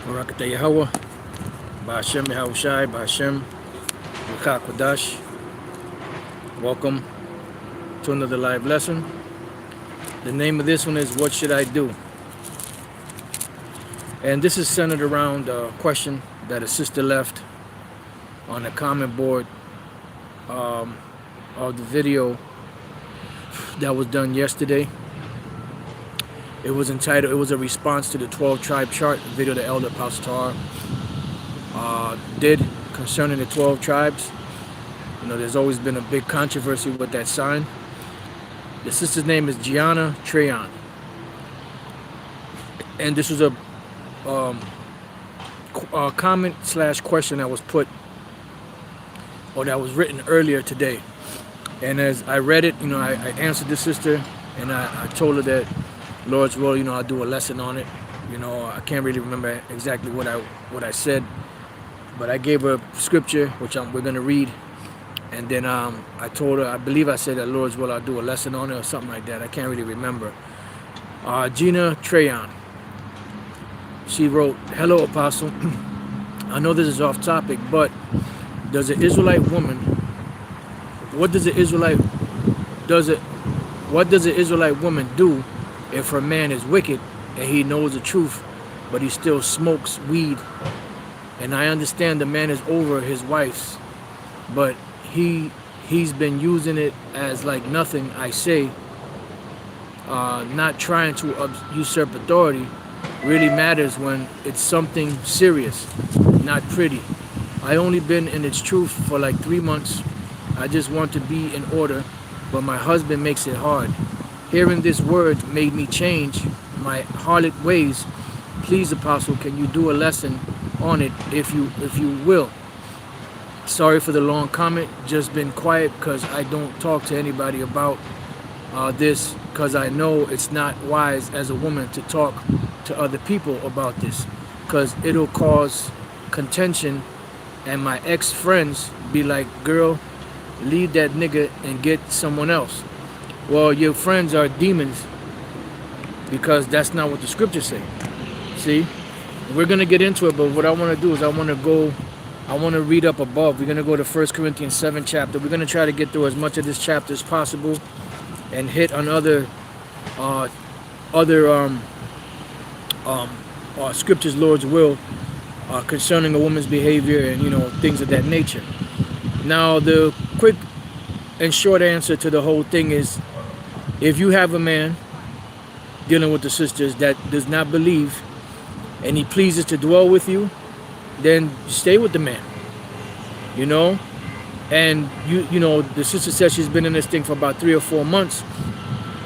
Barakatah Yahweh, Ba'ashem Yahushai, Ba'ashem Ruach Kodash. Welcome to another live lesson. The name of this one is What Should I Do? And this is centered around a question that a sister left on the comment board of the video that was done yesterday. It was entitled, it was a response to the 12 tribe chart video the elder Pastor did concerning the 12 tribes. You know, there's always been a big controversy with that sign. The sister's name is Gianna Treyon. And this was a comment slash question that was put, or that was written earlier today. And as I read it, you know, I answered the sister, and I told her that Lord's will, you know, I'll do a lesson on it. You know, I can't really remember exactly what I said, but I gave her scripture, which we're going to read. And then I told her, I believe I said that Lord's will, I'll do a lesson on it or something like that. I can't really remember. Gina Treyon. She wrote, "Hello, Apostle. I know this is off topic, but does an Israelite woman, what does an Israelite woman do if her man is wicked and he knows the truth, but he still smokes weed? And I understand the man is over his wife's, but he's been using it as like nothing I say, not trying to usurp authority, really matters when it's something serious, not pretty. I only been in its truth for like 3 months. I just want to be in order, but my husband makes it hard. Hearing this word made me change my harlot ways. Please, Apostle, can you do a lesson on it if you will? Sorry for the long comment. Just been quiet because I don't talk to anybody about this, because I know it's not wise as a woman to talk to other people about this, because it'll cause contention, and my ex-friends be like, girl, leave that nigga and get someone else. Well, your friends are demons, because that's not what the scriptures say. See, we're going to get into it, but what I want to do is I want to read up above. We're going to go to 1 Corinthians 7 chapter. We're going to try to get through as much of this chapter as possible and hit on other scriptures, Lord's will, concerning a woman's behavior and, you know, things of that nature. Now, the quick and short answer to the whole thing is, if you have a man dealing with the sisters that does not believe and he pleases to dwell with you, then stay with the man, you know. And you know, the sister says she's been in this thing for about 3 or 4 months.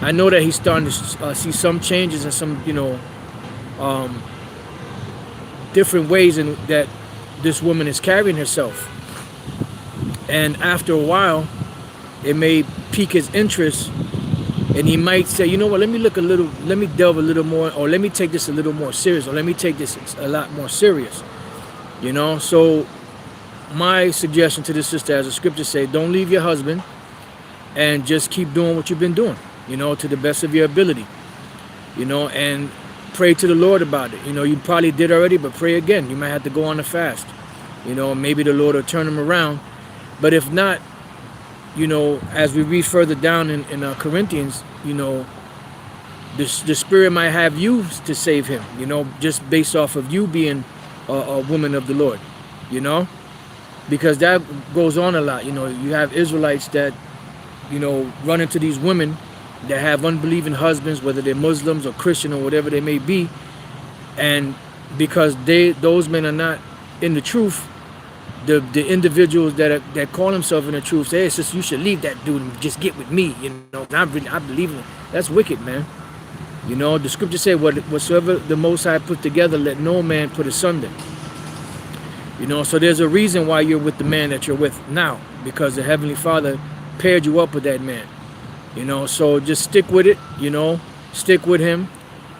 I know that he's starting to see some changes and some, you know, different ways in that this woman is carrying herself. And after a while, it may pique his interest, and he might say, you know what, let me delve a little more, or let me take this a little more serious, or let me take this a lot more serious, you know. So my suggestion to this sister, as the scriptures say, don't leave your husband, and just keep doing what you've been doing, you know, to the best of your ability, you know, and pray to the Lord about it. You know, you probably did already, but pray again. You might have to go on a fast, you know, maybe the Lord will turn him around. But if not, you know, as we read further down in Corinthians, you know, the Spirit might have you to save him, you know, just based off of you being a woman of the Lord, you know, because that goes on a lot. You know, you have Israelites that, you know, run into these women that have unbelieving husbands, whether they're Muslims or Christian or whatever they may be, and because those men are not in the truth, the individuals that call themselves in the truth say, hey, sister, you should leave that dude and just get with me, you know. I believe in it. That's wicked, man. You know, the scriptures say, whatsoever the Most High put together, let no man put asunder. You know, so there's a reason why you're with the man that you're with now, because the Heavenly Father paired you up with that man. You know, so just stick with it, you know, stick with him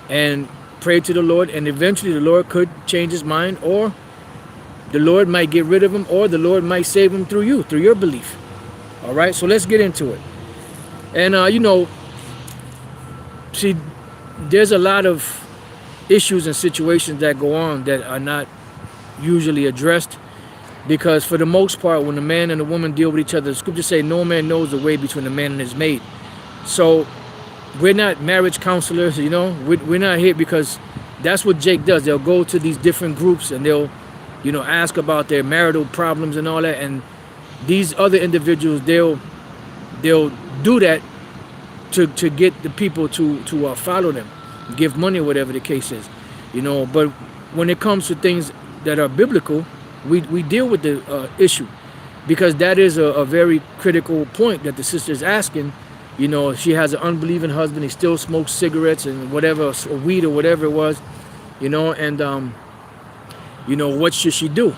and pray to the Lord, and eventually the Lord could change his mind, or the Lord might get rid of him, or the Lord might save him through you, through your belief. All right, so let's get into it. And, you know, see, there's a lot of issues and situations that go on that are not usually addressed. Because for the most part, when the man and the woman deal with each other, the scriptures say no man knows the way between the man and his mate. So we're not marriage counselors, you know. We're not here because that's what Jake does. They'll go to these different groups and they'll, you know, ask about their marital problems and all that. And these other individuals, they'll do that to get the people to follow them, give money or whatever the case is, you know. But when it comes to things that are biblical, we deal with the issue, because that is a very critical point that the sister is asking. You know, she has an unbelieving husband, he still smokes cigarettes and whatever, or weed or whatever it was, you know, and you know, what should she do?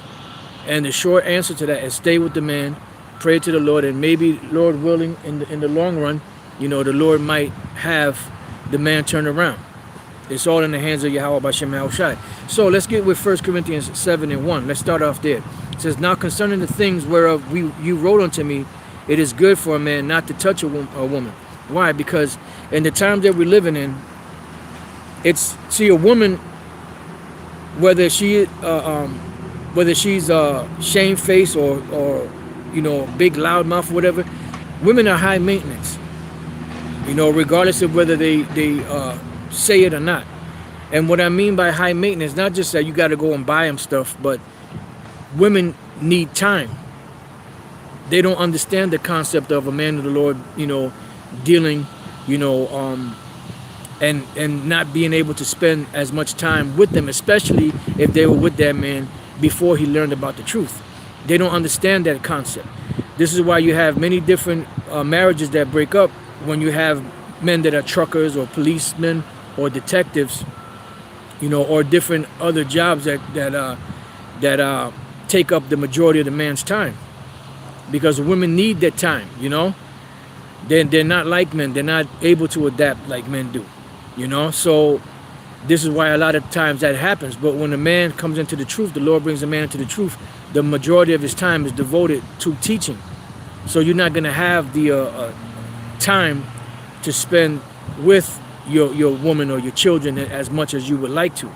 And the short answer to that is stay with the man, pray to the Lord, and maybe, Lord willing, in the long run, you know, the Lord might have the man turn around. It's all in the hands of Yahweh B'Shem Yahushai. So let's get with 1 Corinthians 7:1. Let's start off there. It says, now concerning the things whereof you wrote unto me, it is good for a man not to touch a woman. Why? Because in the times that we're living in, see, a woman, whether she's shamefaced or you know, big loud mouth or whatever, women are high maintenance. You know, regardless of whether they say it or not. And what I mean by high maintenance, not just that you got to go and buy them stuff, but women need time. They don't understand the concept of a man of the Lord, you know, dealing, you know, and not being able to spend as much time with them, especially if they were with that man before he learned about the truth. They don't understand that concept. This is why you have many different marriages that break up when you have men that are truckers or policemen or detectives, you know, or different other jobs that take up the majority of the man's time, because women need that time, you know. They're not like men. They're not able to adapt like men do, you know. So this is why a lot of times that happens. But when a man comes into the truth, the Lord brings a man into the truth, the majority of his time is devoted to teaching. So you're not going to have the time to spend with your woman or your children as much as you would like to,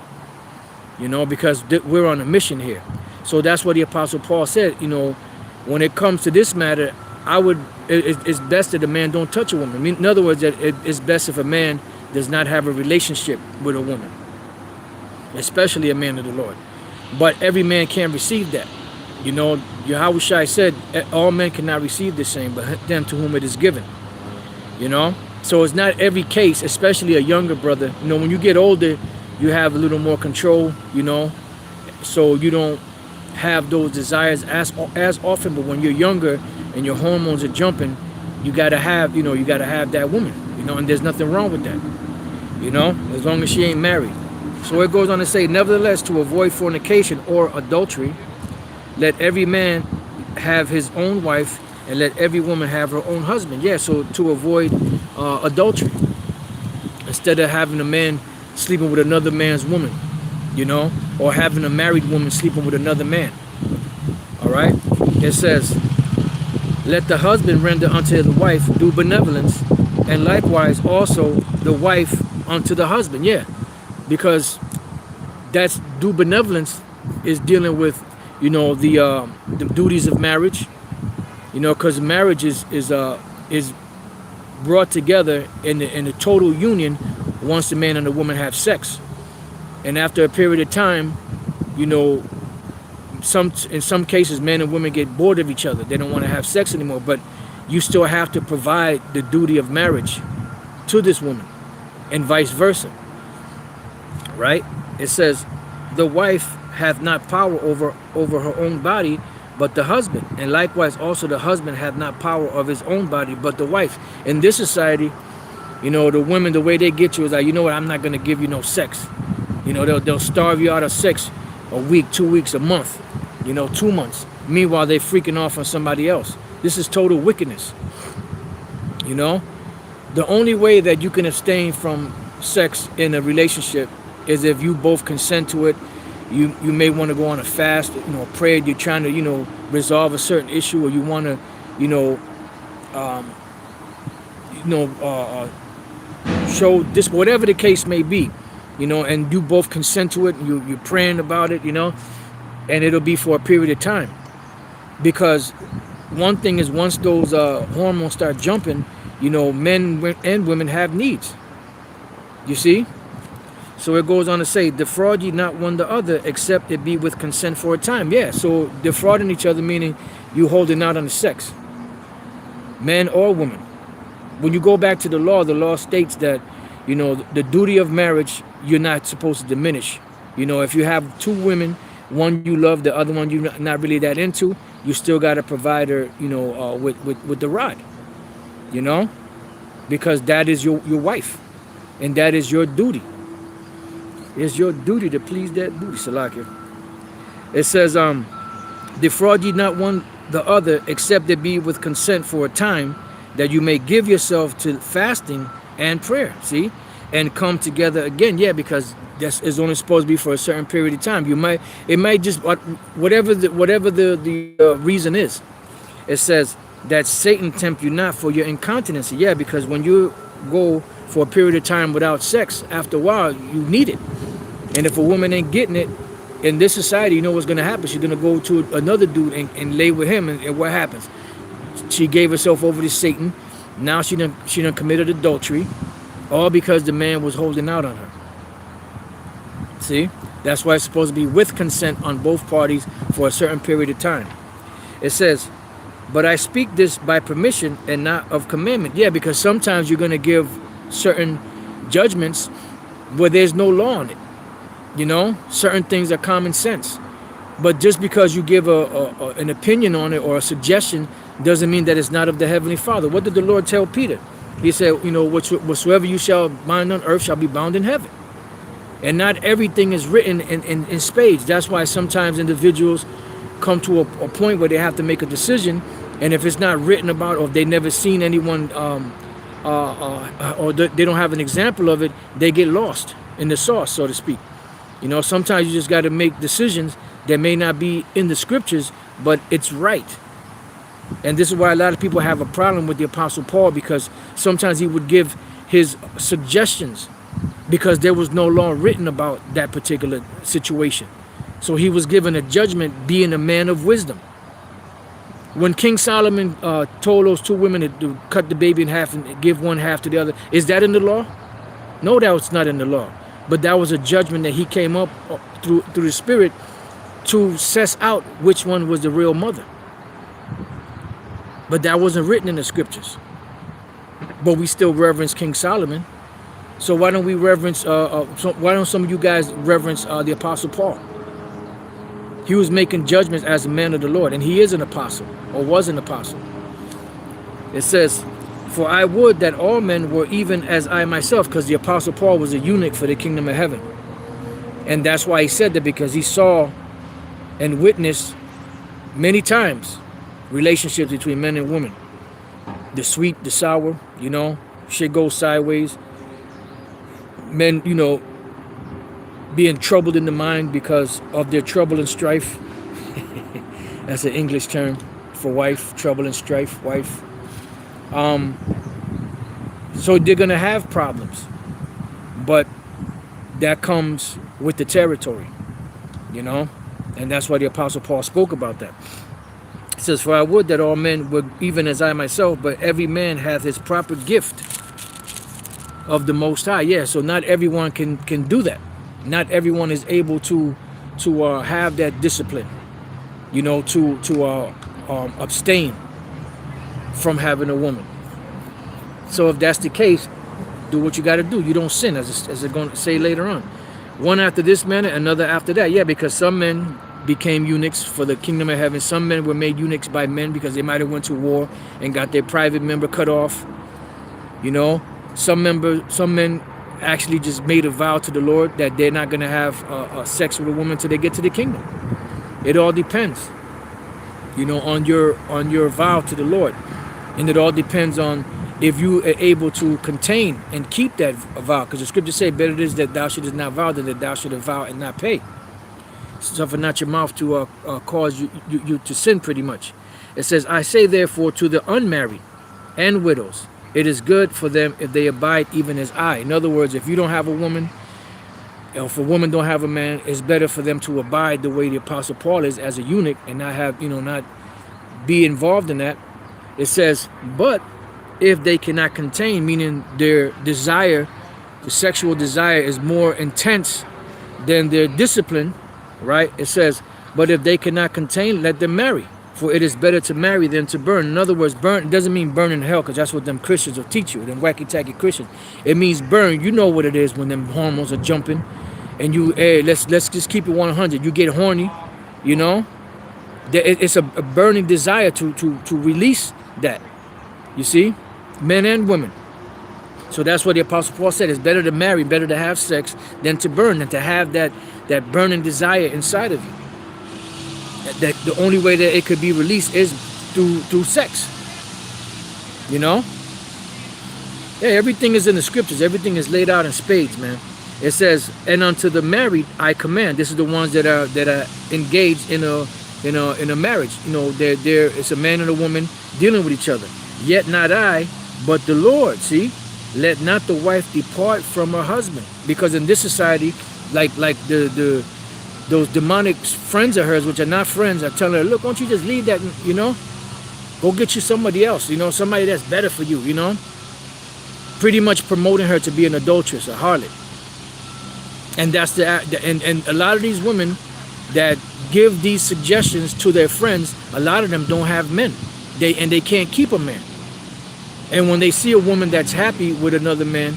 you know, because we're on a mission here. So that's what the Apostle Paul said, you know, when it comes to this matter, it's best that a man don't touch a woman. I mean, in other words, that it's best if a man does not have a relationship with a woman, especially a man of the Lord. But every man can't receive that. You know, Yahushua said, all men cannot receive the same, but them to whom it is given. You know? So it's not every case, especially a younger brother. You know, when you get older, you have a little more control, you know, so you don't have those desires as often. But when you're younger and your hormones are jumping, you gotta have that woman, you know, and there's nothing wrong with that, you know, as long as she ain't married. So it goes on to say, nevertheless, to avoid fornication or adultery, let every man have his own wife, and let every woman have her own husband. Yeah, so to avoid adultery, instead of having a man sleeping with another man's woman, you know, or having a married woman sleeping with another man. All right, it says, let the husband render unto the wife due benevolence, and likewise also the wife unto the husband. Yeah, because that's due benevolence is dealing with, you know, the duties of marriage, you know, because marriage is brought together in the total union once the man and the woman have sex. And after a period of time, you know, in some cases, men and women get bored of each other. They don't want to have sex anymore, but you still have to provide the duty of marriage to this woman, and vice versa, right? It says, the wife hath not power over her own body, but the husband, and likewise also the husband hath not power of his own body, but the wife. In this society, you know, the women, the way they get you is like, you know what, I'm not going to give you no sex. You know, they'll starve you out of sex a week, 2 weeks, a month, you know, 2 months. Meanwhile, they're freaking off on somebody else. This is total wickedness. You know, the only way that you can abstain from sex in a relationship is if you both consent to it. You may want to go on a fast, you know, pray. You're trying to, you know, resolve a certain issue, or you want to, you know, show this, whatever the case may be. you know, and you both consent to it, and you're praying about it, you know, and it'll be for a period of time. Because one thing is, once those hormones start jumping, you know, men and women have needs. You see? So it goes on to say, defraud ye not one the other, except it be with consent for a time. Yeah, so defrauding each other, meaning you holding out on the sex, man or woman. When you go back to the law states that, you know, the duty of marriage, you're not supposed to diminish. You know, if you have two women, one you love, the other one you're not really that into, you still got to provide her, you know, with the rod, you know, because that is your wife, and that is your duty. It's your duty to please that booty, Salakia. It says, defraud ye not one the other, except it be with consent for a time, that you may give yourself to fasting and prayer. See, and come together again. Yeah, because that's is only supposed to be for a certain period of time. It might just whatever the reason is. It says that Satan tempt you not for your incontinency. Yeah, because when you go for a period of time without sex, after a while you need it. And if a woman ain't getting it in this society, you know what's going to happen. She's going to go to another dude and lay with him, and what happens? She gave herself over to Satan. Now she done committed adultery, all because the man was holding out on her. See, that's why it's supposed to be with consent on both parties for a certain period of time. It says, but I speak this by permission and not of commandment. Yeah, because sometimes you're going to give certain judgments where there's no law on it. You know, certain things are common sense. But just because you give an opinion on it or a suggestion doesn't mean that it's not of the Heavenly Father. What did the Lord tell Peter? He said, you know, whatsoever you shall bind on earth shall be bound in heaven. And not everything is written in spades. That's why sometimes individuals come to a point where they have to make a decision, and if it's not written about, or if they've never seen anyone, or they don't have an example of it, they get lost in the sauce, so to speak. You know, sometimes you just got to make decisions that may not be in the scriptures, but it's right. And this is why a lot of people have a problem with the Apostle Paul, because sometimes he would give his suggestions because there was no law written about that particular situation. So he was given a judgment being a man of wisdom. When King Solomon told those two women to cut the baby in half and give one half to the other, is that in the law? No, that was not in the law. But that was a judgment that he came up through the Spirit to suss out which one was the real mother. But that wasn't written in the scriptures. But we still reverence King Solomon. So why don't we reverence, why don't some of you guys reverence the Apostle Paul? He was making judgments as a man of the Lord, and he is an apostle, or was an apostle. It says, for I would that all men were even as I myself, because the Apostle Paul was a eunuch for the kingdom of heaven. And that's why he said that, because he saw and witnessed many times relationships between men and women. The sweet, the sour, you know, shit goes sideways. Men, you know, being troubled in the mind because of their trouble and strife. That's an English term for wife, trouble and strife, wife. So they're going to have problems, but that comes with the territory, you know, and that's why the Apostle Paul spoke about that. It says, for I would that all men were even as I myself, but every man hath his proper gift of the Most High. Yeah, so not everyone can do that. Not everyone is able to have that discipline, you know, to abstain from having a woman. So if that's the case, do what you got to do. You don't sin, as it's going to say later on. One after this manner, another after that. Yeah, because some men became eunuchs for the kingdom of heaven. Some men were made eunuchs by men because they might have went to war and got their private member cut off. You know, some men actually just made a vow to the Lord that they're not going to have sex with a woman till they get to the kingdom. It all depends, you know, on your vow to the Lord. And it all depends on if you are able to contain and keep that vow. Because the scriptures say, better it is that thou shouldest not vow than that thou shouldest vow and not pay. Suffer not your mouth to cause you to sin, pretty much. It says, I say therefore to the unmarried and widows, it is good for them if they abide even as I. In other words, if you don't have a woman if a woman don't have a man, it's better for them to abide the way the Apostle Paul is as a eunuch and not have, not be involved in that. It says, but if they cannot contain, meaning their desire, the sexual desire is more intense than their discipline, right? It says, but if they cannot contain, let them marry. For it is better to marry than to burn. In other words, burn doesn't mean burn in hell, because that's what them Christians will teach you, them wacky-tacky Christians. It means burn. You know what it is when them hormones are jumping. And you, hey, let's just keep it 100. You get horny, It's a burning desire to release that. You see? Men and women. So that's what the Apostle Paul said. It's better to marry, better to have sex than to burn, than to have that burning desire inside of you. That the only way that it could be released is through sex. Yeah, everything is in the scriptures. Everything is laid out in spades, man. It says, and unto the married I command. This is the ones that are engaged in a marriage. It's a man and a woman dealing with each other. Yet not I, but the Lord. See, let not the wife depart from her husband, because in this society, like those demonic friends of hers, which are not friends, are telling her, look, why don't you just leave that, go get you somebody else, somebody that's better for you, pretty much promoting her to be an adulteress, a harlot. And that's and a lot of these women that give these suggestions to their friends, a lot of them don't have men. They can't keep a man. And when they see a woman that's happy with another man,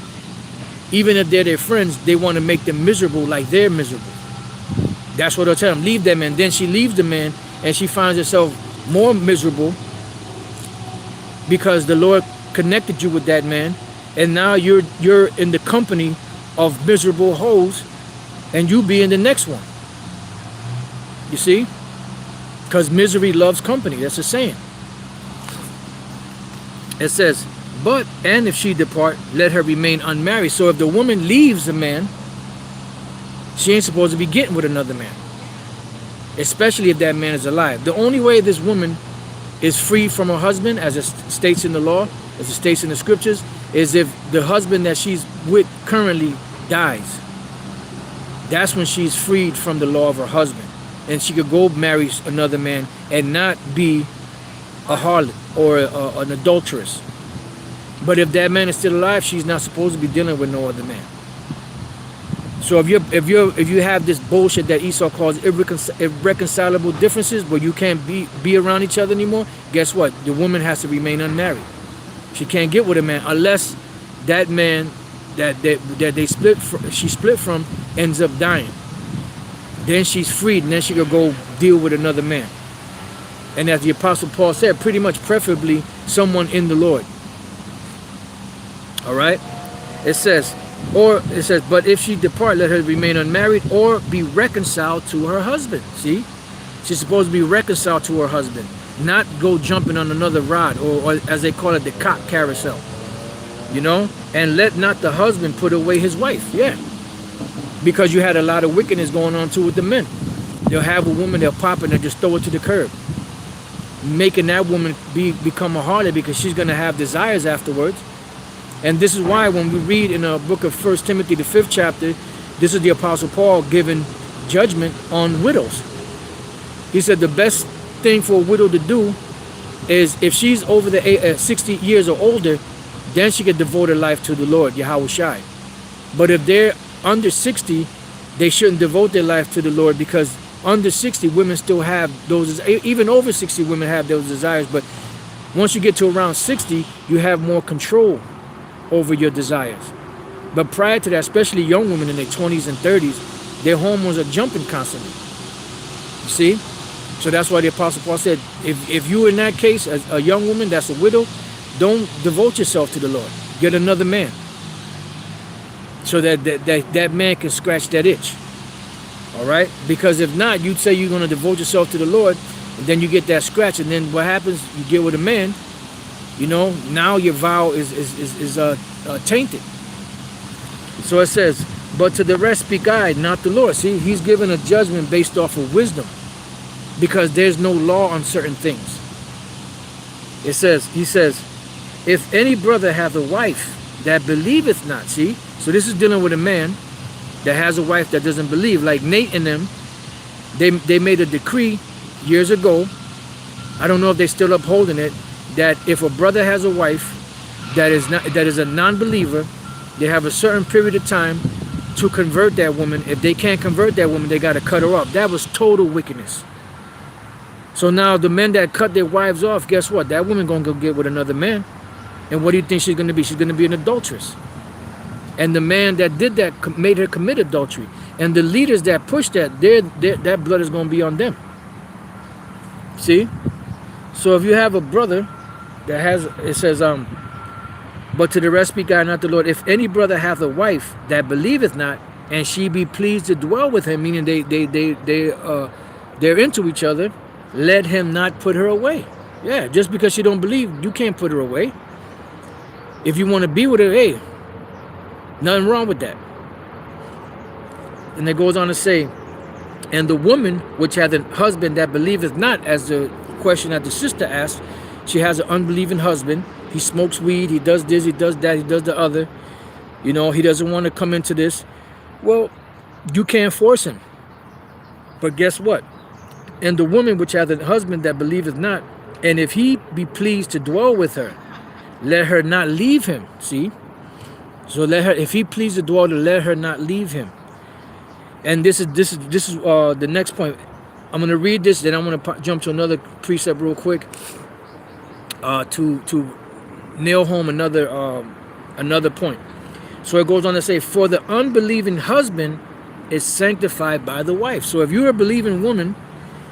even if they're their friends, they want to make them miserable like they're miserable. That's what they'll tell them, leave them. And then she leaves the man and she finds herself more miserable because the Lord connected you with that man. And now you're in the company of miserable hoes, and you be in the next one. You see? Because misery loves company. That's a saying. It says, and if she depart, let her remain unmarried. So if the woman leaves a man, she ain't supposed to be getting with another man, especially if that man is alive. The only way this woman is free from her husband, as it states in the law, as it states in the scriptures, is if the husband that she's with currently dies. That's when she's freed from the law of her husband, and she could go marry another man and not be a harlot or an adulteress. But if that man is still alive, she's not supposed to be dealing with no other man. So if you have this bullshit that Esau calls irreconcilable differences, where you can't be around each other anymore, guess what? The woman has to remain unmarried. She can't get with a man unless that man that she split from ends up dying. Then she's freed, and then she could go deal with another man. And as the Apostle Paul said, pretty much preferably someone in the Lord. All right? It says, but if she depart, let her remain unmarried or be reconciled to her husband. See? She's supposed to be reconciled to her husband, not go jumping on another rod, or as they call it, the cock carousel. And let not the husband put away his wife. Yeah. Because you had a lot of wickedness going on too with the men. They'll have a woman, they'll pop it and just throw it to the curb, making that woman become a harlot, because she's going to have desires afterwards. And this is why when we read in the book of 1 Timothy, the 5th chapter, this is the Apostle Paul giving judgment on widows. He said the best thing for a widow to do is, if she's over the 60 years or older, then she could devote her life to the Lord, Yahweh Shai. But if they're under 60, they shouldn't devote their life to the Lord, because under 60, women still have those, even over 60, women have those desires. But once you get to around 60, you have more control over your desires. But prior to that, especially young women in their 20s and 30s, their hormones are jumping constantly. You see? So that's why the Apostle Paul said, if you're in that case, a young woman that's a widow, don't devote yourself to the Lord. Get another man, so that man can scratch that itch. All right? Because if not, you'd say you're going to devote yourself to the Lord, and then you get that scratch, and then what happens? You get with a man, now your vow is tainted. So it says, but to the rest speak I, not the Lord. See, he's given a judgment based off of wisdom, because there's no law on certain things. He says, if any brother hath a wife that believeth not, see, so this is dealing with a man that has a wife that doesn't believe, like Nate and them, they made a decree years ago. I don't know if they're still upholding it, that if a brother has a wife that is a non-believer, they have a certain period of time to convert that woman. If they can't convert that woman, they got to cut her off. That was total wickedness. So now the men that cut their wives off, guess what? That woman gonna go get with another man. And what do you think she's gonna be? She's gonna be an adulteress. And the man that did that made her commit adultery. And the leaders that pushed that, that blood is gonna be on them. See? So if you have a brother that has, it says, but to the rest speak I, not the Lord. If any brother hath a wife that believeth not, and she be pleased to dwell with him, meaning they're into each other, let him not put her away. Yeah, just because she don't believe, you can't put her away. If you want to be with her, hey, nothing wrong with that. And it goes on to say, and the woman which hath a husband that believeth not, as the question that the sister asked, she has an unbelieving husband. He smokes weed, he does this, he does that, he does the other. You know, he doesn't want to come into this. Well, you can't force him. But guess what? And the woman which hath a husband that believeth not, and if he be pleased to dwell with her, let her not leave him. See? So let her, if he pleased to dwell, let her not leave him. And this is the next point. I'm going to read this, then I'm going to jump to another precept real quick to nail home another point. So it goes on to say, for the unbelieving husband is sanctified by the wife. So if you're a believing woman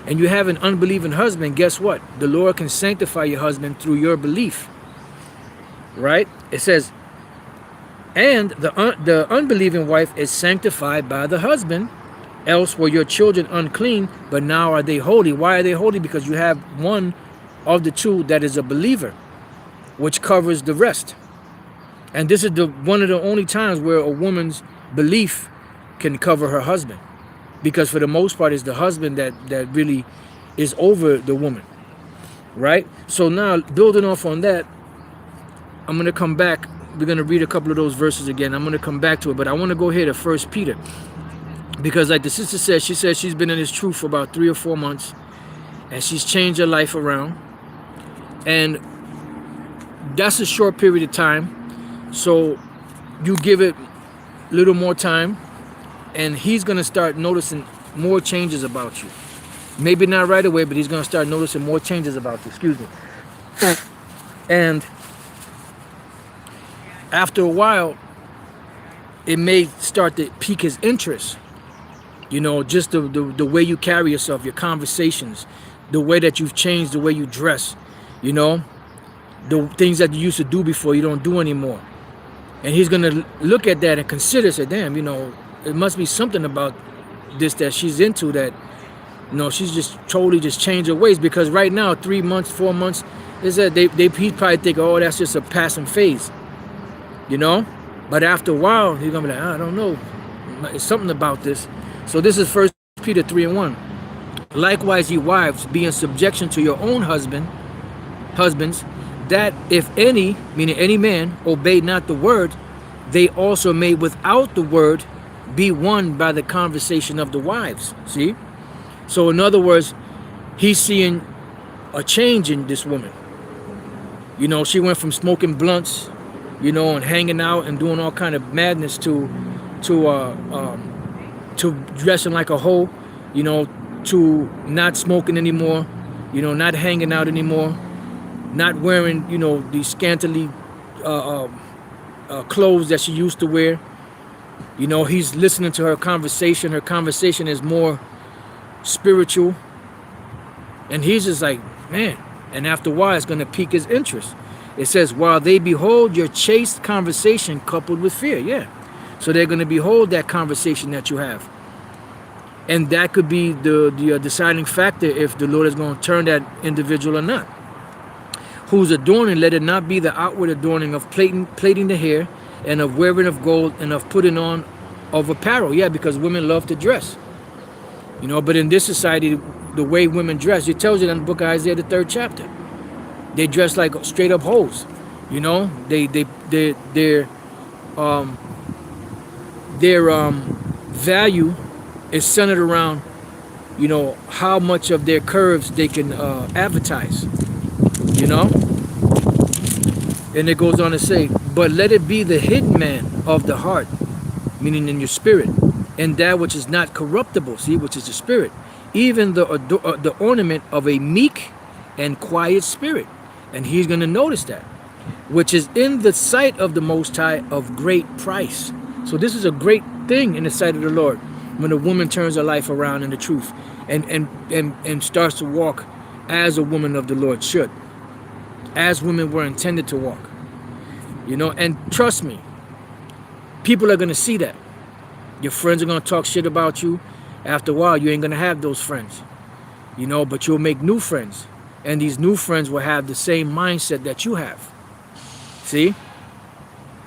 and you have an unbelieving husband, guess what? The Lord can sanctify your husband through your belief. Right? It says, and the unbelieving wife is sanctified by the husband, else were your children unclean, but now are they holy. Why are they holy? Because you have one of the two that is a believer, which covers the rest. And this is one of the only times where a woman's belief can cover her husband, because for the most part it's the husband that really is over the woman, right? So now, building off on that, I'm going to come back. We're going to read a couple of those verses again. I'm going to come back to it, but I want to go here to 1 Peter, because like the sister said, she says she's been in this truth for about 3 or 4 months, and she's changed her life around, and that's a short period of time. So you give it a little more time, and he's going to start noticing more changes about you. Maybe not right away, but he's going to start noticing more changes about you. Excuse me. And after a while, it may start to pique his interest. You know, just the way you carry yourself, your conversations, the way that you've changed, the way you dress, you know, the things that you used to do before you don't do anymore. And he's going to look at that and consider, say, damn, you know, it must be something about this that she's into, that, you know, she's just totally just changed her ways. Because right now, 3 months, 4 months, is that he probably think, oh, that's just a passing phase, you know. But after a while, he's gonna be like, I don't know, it's something about this. So this is 1 Peter 3:1. Likewise, ye wives, be in subjection to your own husbands, that if any, meaning any man, obey not the word, they also may without the word be won by the conversation of the wives. See? So in other words, he's seeing a change in this woman. You know, she went from smoking blunts, you know, and hanging out and doing all kind of madness to dressing like a hoe, you know, to not smoking anymore, you know, not hanging out anymore, not wearing, you know, these scantily clothes that she used to wear. You know, he's listening to her conversation. Her conversation is more spiritual. And he's just like, man. And after a while, it's going to pique his interest. It says, while they behold your chaste conversation coupled with fear. Yeah. So they're going to behold that conversation that you have. And that could be the deciding factor if the Lord is going to turn that individual or not. Whose adorning, let it not be the outward adorning of plaiting the hair, and of wearing of gold, and of putting on of apparel. Yeah, because women love to dress. You know, but in this society, the way women dress, it tells you in the book of Isaiah, the 3rd chapter. They dress like straight up hoes. You know, they're value is centered around, you know, how much of their curves they can advertise, you know. And it goes on to say, but let it be the hidden man of the heart, meaning in your spirit, and that which is not corruptible, see, which is the spirit, even the ornament of a meek and quiet spirit. And he's going to notice that, which is in the sight of the Most High of great price. So this is a great thing in the sight of the Lord, when a woman turns her life around in the truth and starts to walk as a woman of the Lord should, as women were intended to walk. You know, and trust me, people are going to see that. Your friends are going to talk shit about you. After a while, you ain't going to have those friends, you know, but you'll make new friends. And these new friends will have the same mindset that you have. See?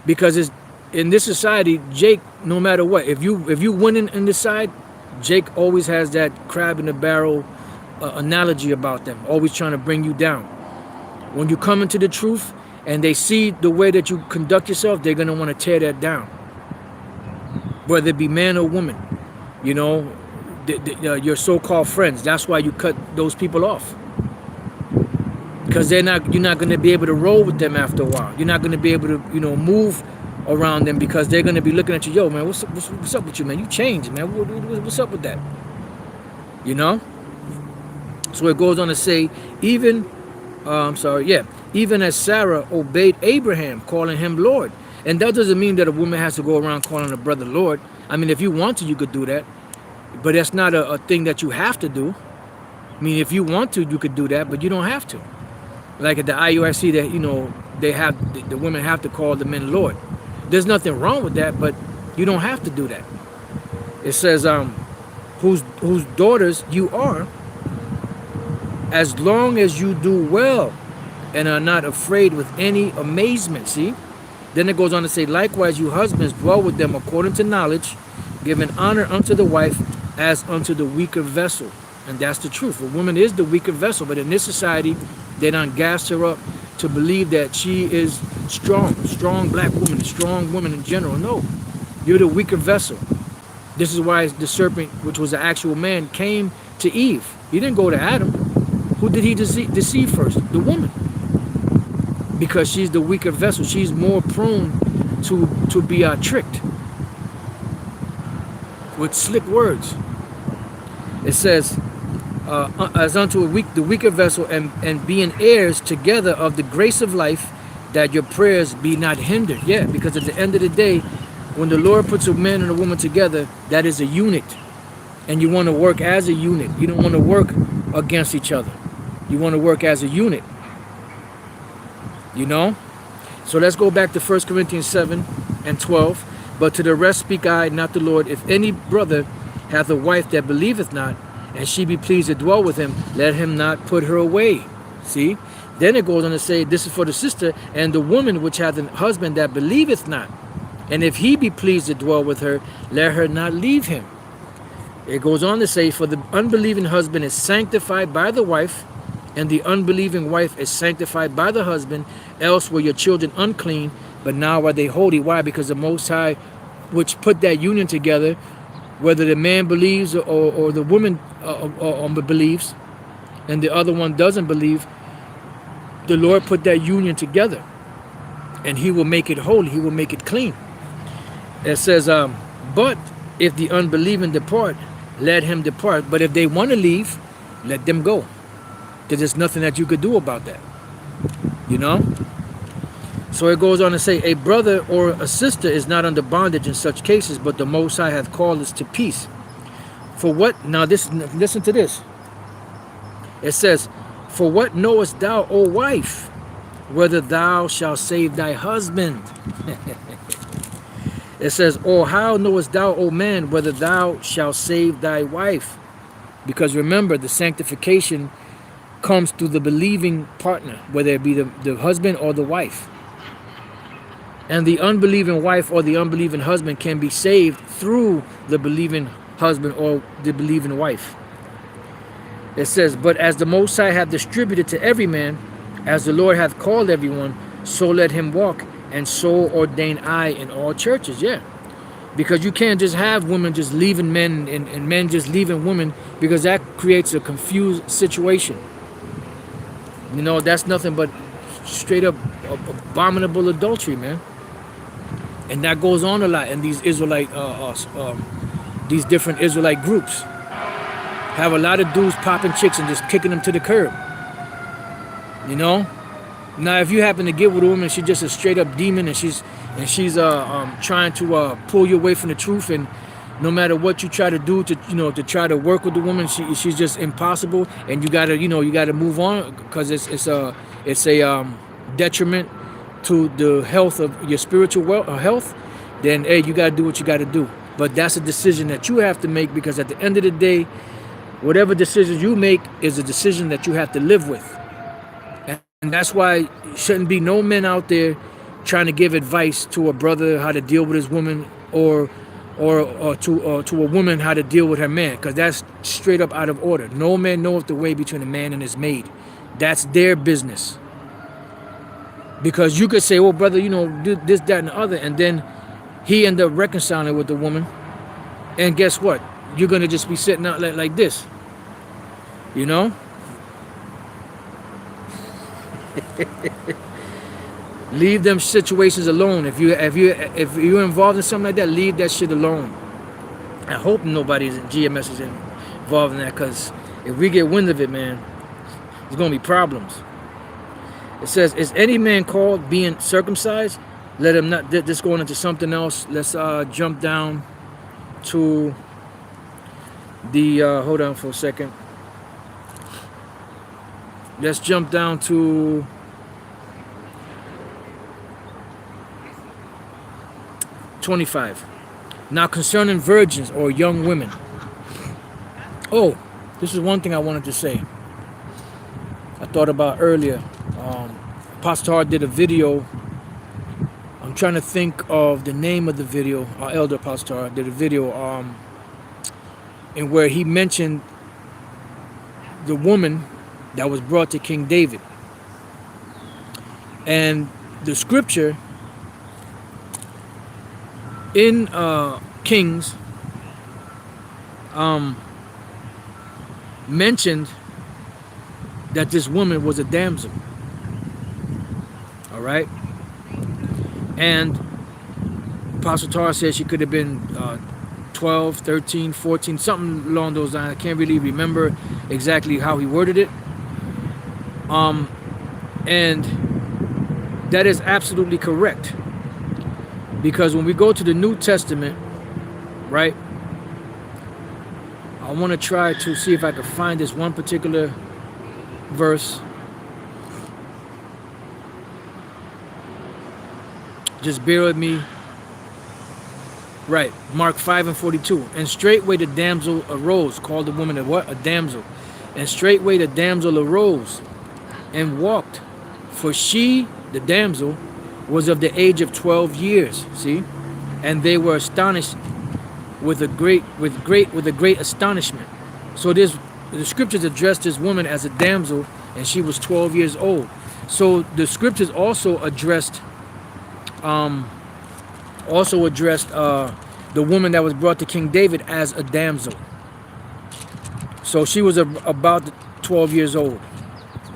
Because it's, in this society, Jake, no matter what, if you win in this side, Jake always has that crab in the barrel analogy about them, always trying to bring you down. When you come into the truth and they see the way that you conduct yourself, they're going to want to tear that down. Whether it be man or woman, you know, your so-called friends. That's why you cut those people off. Because you're not going to be able to roll with them after a while. You're not going to be able to, you know, move around them, because they're going to be looking at you, yo, man, what's up with you, man? You changed, man. What's up with that? You know? So it goes on to say, even as Sarah obeyed Abraham, calling him Lord. And that doesn't mean that a woman has to go around calling a brother Lord. I mean, if you want to, you could do that. But that's not a thing that you have to do. I mean, if you want to, you could do that, but you don't have to. Like at the IUIC, that, you know, the women have to call the men Lord. There's nothing wrong with that, but you don't have to do that. It says, whose daughters you are, as long as you do well and are not afraid with any amazement. See? Then it goes on to say, likewise, you husbands, dwell with them according to knowledge, giving honor unto the wife as unto the weaker vessel. And that's the truth. A woman is the weaker vessel, but in this society, they done gassed her up to believe that she is strong black woman, strong woman in general. No, you're the weaker vessel. This is why the serpent, which was an actual man, came to Eve. He didn't go to Adam. Who did he deceive first? The woman. Because she's the weaker vessel. She's more prone to be tricked with slick words. It says, as unto the weaker vessel, and being heirs together of the grace of life, that your prayers be not hindered. Yeah, because at the end of the day, when the Lord puts a man and a woman together, that is a unit. And you want to work as a unit. You don't want to work against each other. You want to work as a unit. You know? So let's go back to 1 Corinthians 7 and 12. But to the rest speak I, not the Lord. If any brother hath a wife that believeth not, and she be pleased to dwell with him, let him not put her away. See? Then it goes on to say, this is for the sister, and the woman which hath a husband that believeth not. And if he be pleased to dwell with her, let her not leave him. It goes on to say, for the unbelieving husband is sanctified by the wife, and the unbelieving wife is sanctified by the husband. Else were your children unclean, but now are they holy. Why? Because the Most High, which put that union together, whether the man believes or the woman believes, and the other one doesn't believe, the Lord put that union together, and he will make it holy. He will make it clean. It says, but if the unbelieving depart, let him depart. But if they want to leave, let them go. Because there's nothing that you could do about that. You know? So it goes on to say, a brother or a sister is not under bondage in such cases, but the Most High hath called us to peace. For what? Now listen to this. It says, for what knowest thou, O wife, whether thou shalt save thy husband? It says, or how knowest thou, O man, whether thou shalt save thy wife? Because remember, the sanctification comes through the believing partner, whether it be the husband or the wife. And the unbelieving wife or the unbelieving husband can be saved through the believing husband or the believing wife. It says, but as the Most High hath distributed to every man, as the Lord hath called everyone, so let him walk, and so ordain I in all churches. Yeah. Because you can't just have women just leaving men and men just leaving women, because that creates a confused situation. You know, that's nothing but straight up abominable adultery, man. And that goes on a lot in these Israelite, these different Israelite groups. Have a lot of dudes popping chicks and just kicking them to the curb. You know? Now, if you happen to get with a woman, she's just a straight up demon, and she's trying to pull you away from the truth, and no matter what you try to do to try to work with the woman, she's just impossible, and you gotta move on, because it's a detriment to the health of your spiritual health. Then hey, you gotta do what you gotta do. But that's a decision that you have to make, because at the end of the day, whatever decisions you make is a decision that you have to live with. And that's why shouldn't be no men out there trying to give advice to a brother how to deal with his woman, or to a woman how to deal with her man, because that's straight up out of order. No man knoweth the way between a man and his maid. That's their business. Because you could say, oh brother, do this, that, and the other, and then he end up reconciling with the woman, and guess what? You're gonna just be sitting out like this, you know. Leave them situations alone. If you're involved in something like that, leave that shit alone. I hope nobody's in GMS is involved in that, because if we get wind of it, man, there's gonna be problems. It says, is any man called being circumcised? Let him not. This going into something else. Let's jump down to the hold on for a second. Let's jump down to (25). Now concerning virgins or young women. Oh, this is one thing I wanted to say. I thought about earlier. Pastor Hart did a video. I'm trying to think of the name of the video. Our elder Pastor Hart did a video in where he mentioned the woman that was brought to King David. And the scripture in Kings mentioned that this woman was a damsel. All right. And Apostle Tara said she could have been 12, 13, 14, something along those lines. I can't really remember exactly how he worded it. And that is absolutely correct. Because when we go to the New Testament, right, I want to try to see if I can find this one particular verse. Just bear with me. Right, Mark 5:42. And straightway the damsel arose, called the woman a what? A damsel. And straightway the damsel arose and walked, for she, the damsel, was of the age of 12 years. See, and they were astonished with a great astonishment. So the scriptures addressed this woman as a damsel, and she was 12 years old. So the scriptures also addressed the woman that was brought to King David as a damsel. So she was about 12 years old.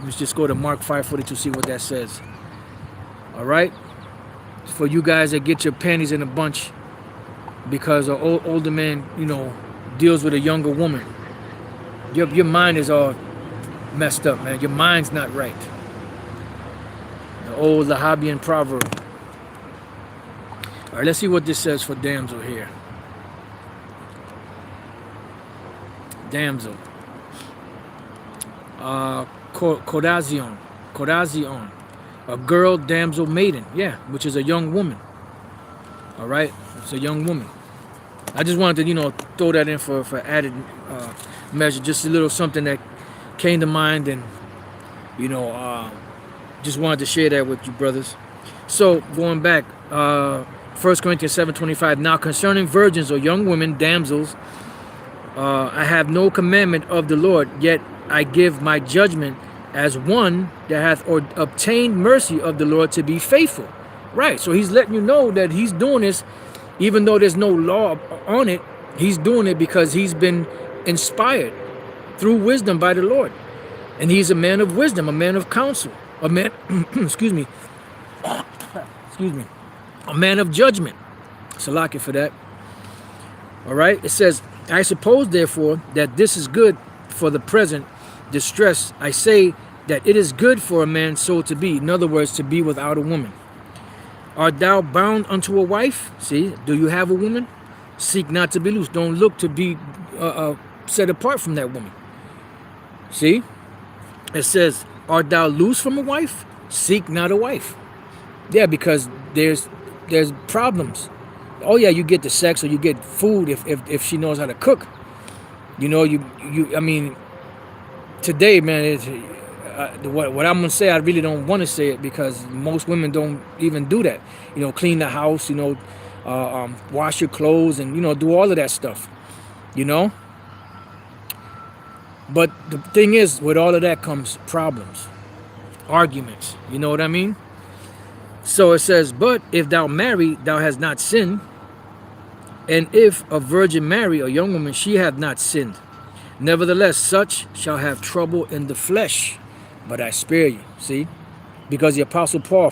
Let's just go to Mark 5:42, see what that says. All right, for you guys that get your panties in a bunch because an older man, deals with a younger woman. Your mind is all messed up, man. Your mind's not right. The old Lahabian proverb. All right, let's see what this says for damsel here. Damsel. Kodazion. A girl, damsel, maiden. Yeah, which is a young woman. All right, it's a young woman. I just wanted to, throw that in for added measure. Just a little something that came to mind, and, just wanted to share that with you, brothers. So, going back, 1 Corinthians 7:25. Now concerning virgins or young women, damsels, I have no commandment of the Lord, yet I give my judgment as one that hath obtained mercy of the Lord to be faithful. Right, so he's letting you know that he's doing this Even though there's no law on it, he's doing it because he's been inspired through wisdom by the Lord. And he's a man of wisdom, a man of counsel, a man, excuse me, a man of judgment. Salaki for that. All right. It says, I suppose, therefore, that this is good for the present distress. I say that it is good for a man so to be. In other words, to be without a woman. Art thou bound unto a wife? See, do you have a woman? Seek not to be loose. Don't look to be set apart from that woman. See? It says, art thou loose from a wife? Seek not a wife. Yeah, because there's problems. Oh yeah, you get the sex or you get food if she knows how to cook. You know, I mean, today, man, it's, what I'm gonna say, I really don't want to say it because most women don't even do that. You know, clean the house, you know, wash your clothes, and you know, do all of that stuff. You know. But the thing is, with all of that comes problems, arguments. You know what I mean? So it says, but if thou marry, thou hast not sinned. And if a virgin marry, a young woman, she hath not sinned. Nevertheless, such shall have trouble in the flesh, but I spare you. See? Because the Apostle Paul,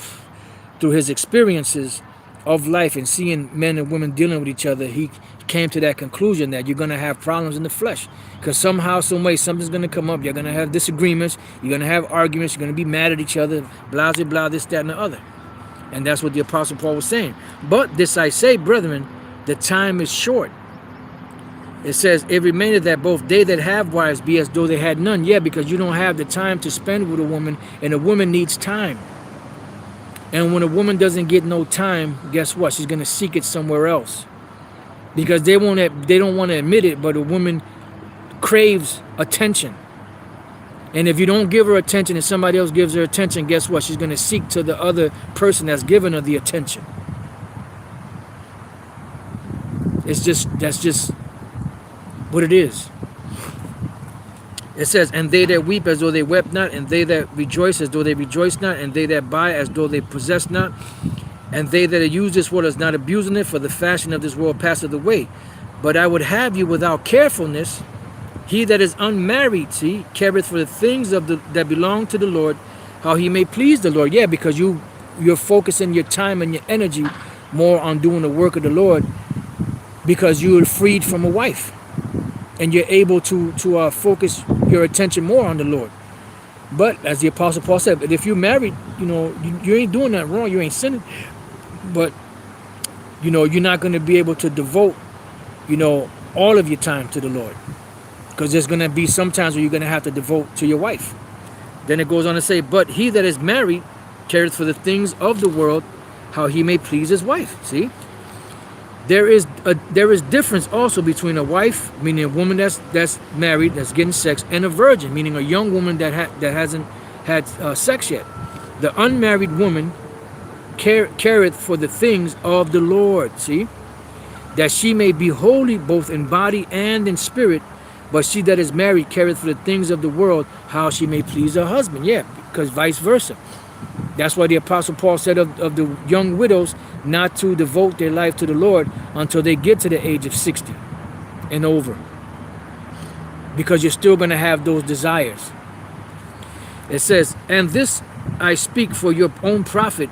through his experiences of life and seeing men and women dealing with each other, he came to that conclusion that you're going to have problems in the flesh. Because somehow, some way, something's going to come up. You're going to have disagreements. You're going to have arguments. You're going to be mad at each other. Blah, blah, blah, this, that, and the other. And that's what the Apostle Paul was saying. But this I say, brethren, the time is short. It says, it remaineth that both they that have wives be as though they had none. Yeah, because you don't have the time to spend with a woman, and a woman needs time. And when a woman doesn't get no time, guess what? She's going to seek it somewhere else. Because they don't want to admit it, but a woman craves attention. And if you don't give her attention and somebody else gives her attention, guess what? She's going to seek to the other person that's giving her the attention. That's just what it is. It says, and they that weep as though they wept not, and they that rejoice as though they rejoice not, and they that buy as though they possess not, and they that use this world as not abusing it, for the fashion of this world passeth away. But I would have you without carefulness. He that is unmarried, see, careth for the things that belong to the Lord, how he may please the Lord. Yeah, because you're focusing your time and your energy more on doing the work of the Lord, because you are freed from a wife, and you're able to focus your attention more on the Lord. But as the Apostle Paul said, if you're married, you know, you ain't doing that wrong, you ain't sinning, but you know, you're not going to be able to devote, you know, all of your time to the Lord, because there's going to be some times where you're going to have to devote to your wife. Then it goes on to say, but he that is married careth for the things of the world, how he may please his wife. See, there is difference also between a wife, meaning a woman that's married, that's getting sex, and a virgin, meaning a young woman that hasn't had sex yet. The unmarried woman careth for the things of the Lord. See, that she may be holy both in body and in spirit. But she that is married careth for the things of the world, how she may please her husband. Yeah, because vice versa. That's why the Apostle Paul said of the young widows not to devote their life to the Lord until they get to the age of 60 and over. Because you're still going to have those desires. It says, and this I speak for your own profit,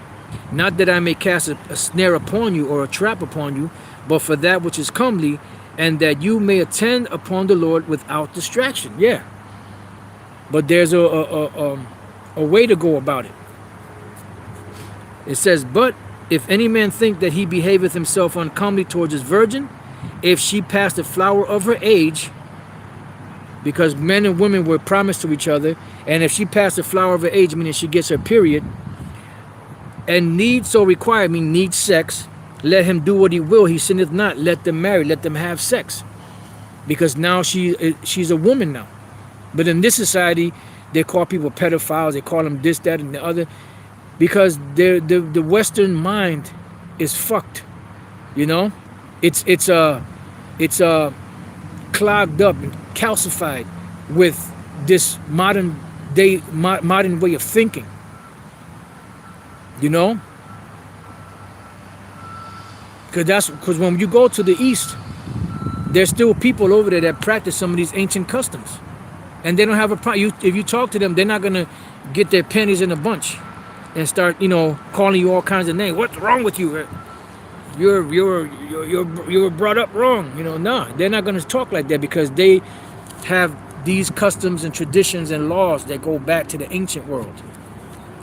not that I may cast a snare upon you or a trap upon you, but for that which is comely, and that you may attend upon the Lord without distraction. Yeah. But there's a way to go about it. It says, but if any man think that he behaveth himself uncomely towards his virgin, if she pass the flower of her age, because men and women were promised to each other, and if she pass the flower of her age, meaning she gets her period, and need so require, meaning need sex, let him do what he will, he sinneth not. Let them marry, let them have sex. Because now she's a woman now. But in this society, they call people pedophiles, they call them this, that, and the other. Because the Western mind is fucked. You know? It's clogged up and calcified with this modern way of thinking. You know? Because when you go to the East, there's still people over there that practice some of these ancient customs. And they don't have a problem. If you talk to them, they're not going to get their panties in a bunch and start, calling you all kinds of names. What's wrong with you? You were brought up wrong. No, they're not going to talk like that because they have these customs and traditions and laws that go back to the ancient world.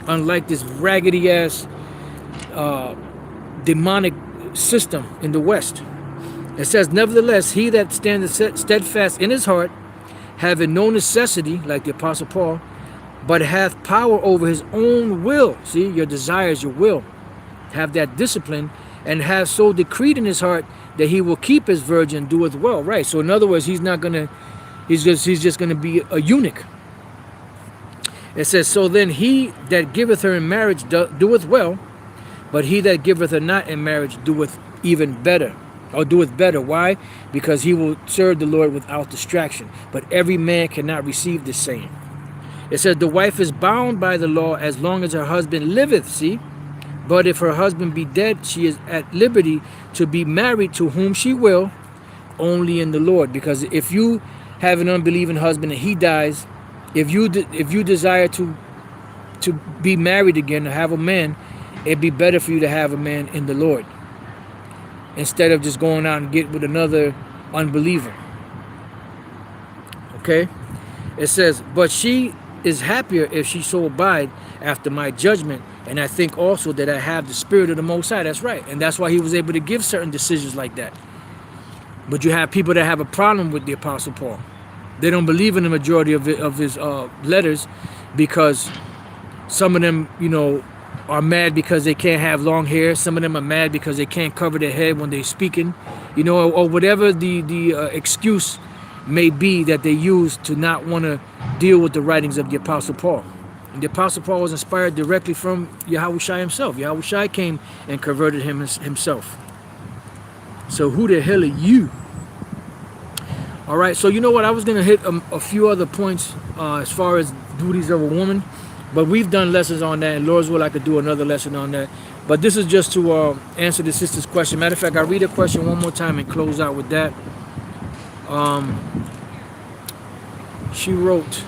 Unlike this raggedy ass demonic system in the West. It says, nevertheless, he that standeth steadfast in his heart, having no necessity, like the Apostle Paul, but hath power over his own will. See, your desires, your will. Have that discipline, and have so decreed in his heart that he will keep his virgin, doeth well. Right. So in other words, he's just gonna be a eunuch. It says, so then he that giveth her in marriage doeth well, but he that giveth her not in marriage doeth even better. Or doeth better. Why? Because he will serve the Lord without distraction. But every man cannot receive the same. It says, the wife is bound by the law as long as her husband liveth. See? But if her husband be dead, she is at liberty to be married to whom she will, only in the Lord. Because if you have an unbelieving husband and he dies, if you desire to be married again, or have a man, it'd be better for you to have a man in the Lord, instead of just going out and get with another unbeliever. Okay? It says, but she is happier if she so abide after my judgment, and I think also that I have the Spirit of the Most High. That's right. And that's why he was able to give certain decisions like that. But you have people that have a problem with the Apostle Paul. They don't believe in the majority of his letters, because some of them, are mad because they can't have long hair. Some of them are mad because they can't cover their head when they're speaking, or whatever the excuse may be that they use to not want to deal with the writings of the Apostle Paul. And the Apostle Paul was inspired directly from Yahushua himself. Yahushua came and converted him himself. So who the hell are you? All right, so you know what? I was going to hit a few other points as far as duties of a woman. But we've done lessons on that, and Lord's will, I could do another lesson on that. But this is just to answer the sister's question. Matter of fact, I'll read the question one more time and close out with that. She wrote,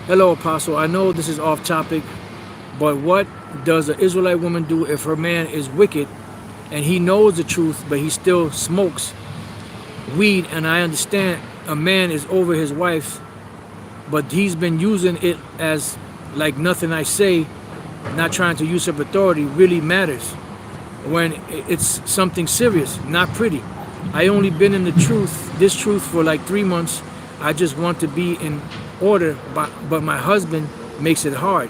hello, Apostle. I know this is off topic, but what does an Israelite woman do if her man is wicked and he knows the truth, but he still smokes weed? And I understand a man is over his wife, but he's been using it as like nothing I say, not trying to usurp authority, really matters when it's something serious, not pretty. I only been in this truth for like 3 months. I just want to be in order, but my husband makes it hard.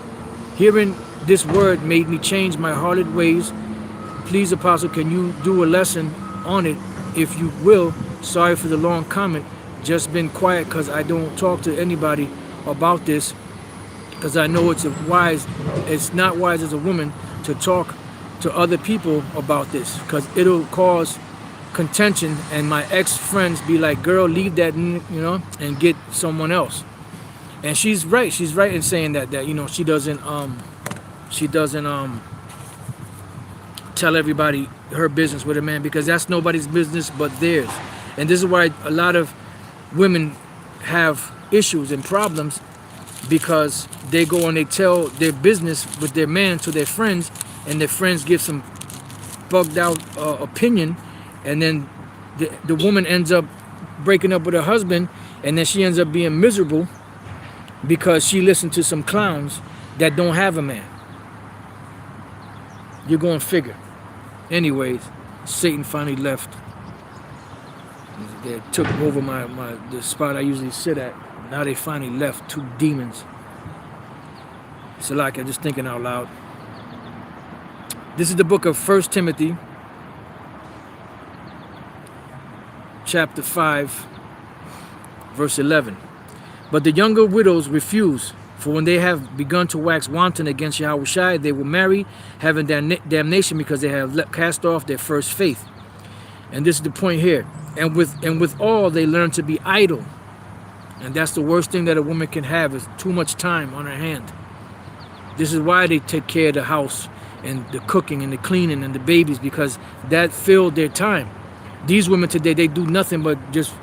Hearing this word made me change my hearted ways. Please, Apostle, can you do a lesson on it if you will? Sorry for the long comment. Just been quiet because I don't talk to anybody about this, because I know it's not wise as a woman to talk to other people about this, because it'll cause contention, and my ex-friends be like, girl, leave that, and get someone else. And she's right in saying that she doesn't tell everybody her business with a man, because that's nobody's business but theirs. And this is why a lot of women have issues and problems, because they go and they tell their business with their man to their friends, and their friends give some bugged out opinion, and then the woman ends up breaking up with her husband, and then she ends up being miserable because she listened to some clowns that don't have a man. You're going to figure. Anyways, Satan finally left. They took over the spot I usually sit at. Now they finally left, 2 demons. So like, I'm just thinking out loud. This is the book of 1 Timothy, chapter 5, verse 11. But the younger widows refuse, for when they have begun to wax wanton against Yahushua, they will marry, having damnation, because they have cast off their first faith. And this is the point here. And with all, they learn to be idle. And that's the worst thing that a woman can have, is too much time on her hand. This is why they take care of the house and the cooking and the cleaning and the babies, because that filled their time. These women today, they do nothing but just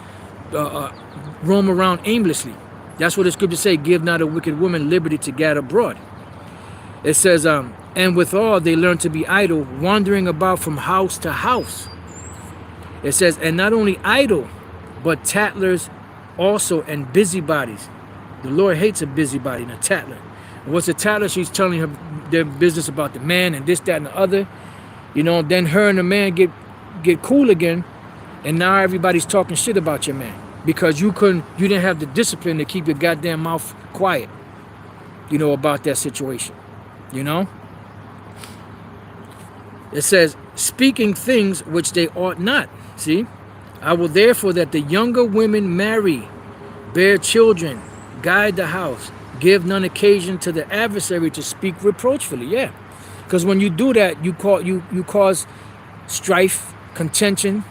roam around aimlessly. That's what the scriptures say, give not a wicked woman liberty to gad abroad. It says, and withal they learn to be idle, wandering about from house to house. It says, and not only idle, but tattlers also, and busybodies. The Lord hates a busybody and a tattler. And what's a tattler? She's telling her their business about the man and this, that, and the other. You know, then her and the man get cool again, and now everybody's talking shit about your man because you didn't have the discipline to keep your goddamn mouth quiet, you know, about that situation. You know? It says, speaking things which they ought not. See? I will therefore that the younger women marry, bear children, guide the house, give none occasion to the adversary to speak reproachfully. Yeah. Because when you do that, you cause strife, contention,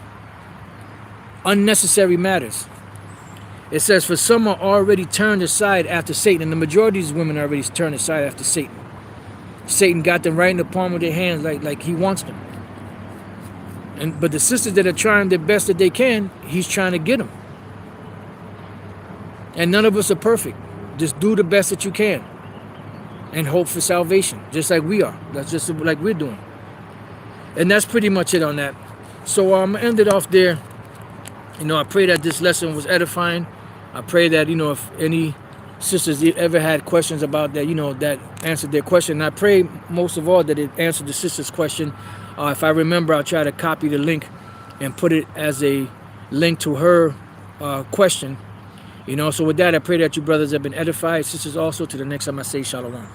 unnecessary matters. It says, for some are already turned aside after Satan, and the majority of these women are already turned aside after Satan. Satan got them right in the palm of their hands like he wants them. But the sisters that are trying their best that they can, he's trying to get them. And none of us are perfect. Just do the best that you can and hope for salvation, just like we are. That's just like we're doing. And that's pretty much it on that. So I'm going to end it off there. You know, I pray that this lesson was edifying. I pray that, you know, if any sisters ever had questions about that, you know, that answered their question. And I pray most of all that it answered the sister's question. If I remember, I'll try to copy the link and put it as a link to her question. You know, so with that, I pray that you brothers have been edified. Sisters also, to the next time I say shalom.